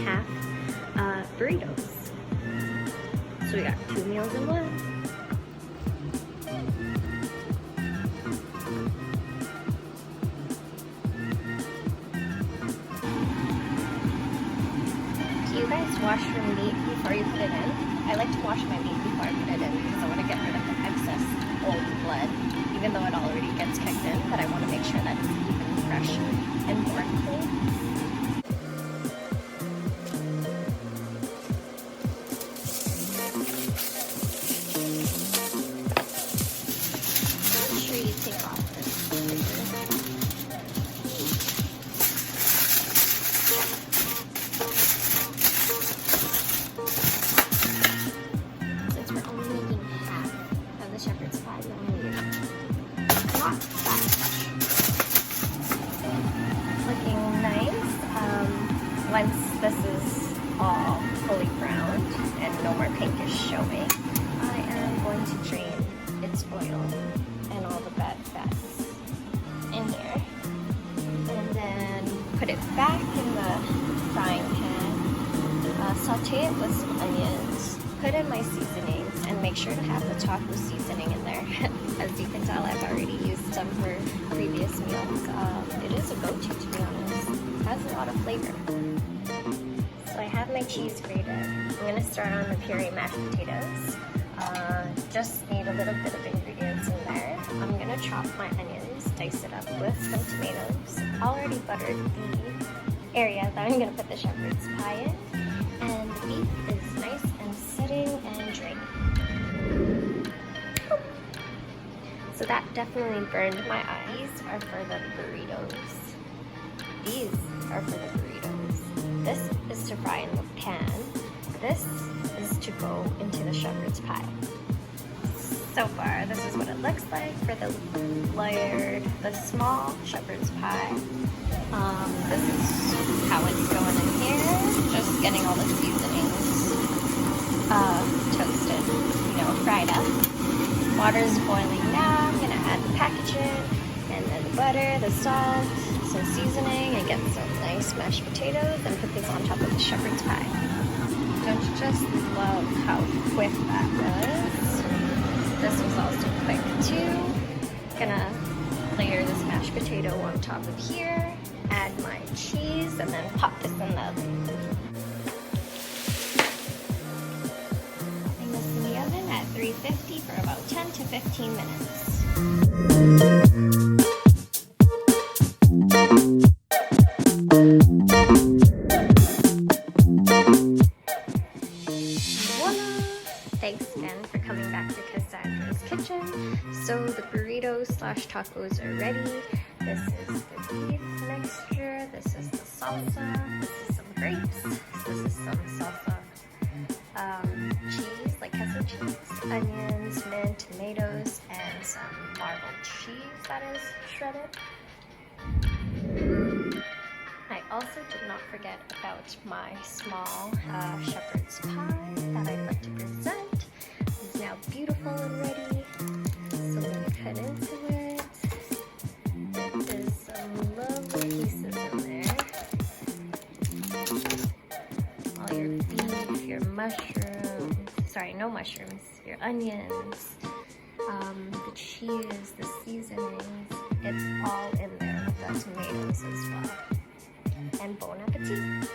half burritos. So we got 2 meals in one. Do you guys wash your meat before you put it in? I like to wash my meat before I put it in because I want to get rid of the excess old blood, even though it already gets cooked in, but I want to make sure that it's even fresh and more clean. Make sure you take off this sticker. Since we're only making half of the shepherd's pie, we only need not that much. Looking nice. Once this is all fully browned and no more pinkish showing, I am going to drain its oil and all the bad fats in here. And then put it back in the frying pan. Saute it with some onions. Put in my seasonings and make sure to have the taco seasoning in there. As you can tell, I've already used some for previous meals. It is a go-to, to be honest. It has a lot of flavor. So I have my cheese grated. I'm gonna start on the puree mashed potatoes. Just need a little bit of ingredients in there. I'm gonna chop my onions, dice it up with some tomatoes. Already buttered the area that I'm gonna put the shepherd's pie in. And the beef is nice and sitting and dry. So that definitely burned my eyes. These are for the burritos. These are for the burritos. This is to fry in the pan. This is to go into the shepherd's pie. So far, this is what it looks like for the small shepherd's pie. This is how it's going in here. Just getting all the seasonings toasted, fried up. Water's boiling now. I'm gonna add the packaging, and then the butter, the salt, some seasoning, and get some nice mashed potatoes, and put these on top of the shepherd's pie. Don't you just love how quick that was? This was also quick too. Gonna layer this mashed potato on top of here, add my cheese, and then pop this in the oven. Popping this in the oven at 350 for about 10 to 15 minutes. Thanks again for coming back to Kassandra's kitchen. So the burritos/tacos are ready. This is the beef mixture. This is the salsa. This is some grapes. This is some salsa. Cheese, like queso cheese, onions, mint, tomatoes, and some marbled cheese that is shredded. I also did not forget about my small shepherd's pie that I'd like to present. It's now beautiful and ready. So let me cut into it. There's some lovely pieces in there. All your beef, your mushrooms, sorry, no mushrooms, your onions, the cheese, the seasonings. It's all in there with the tomatoes as well. And bon appetit!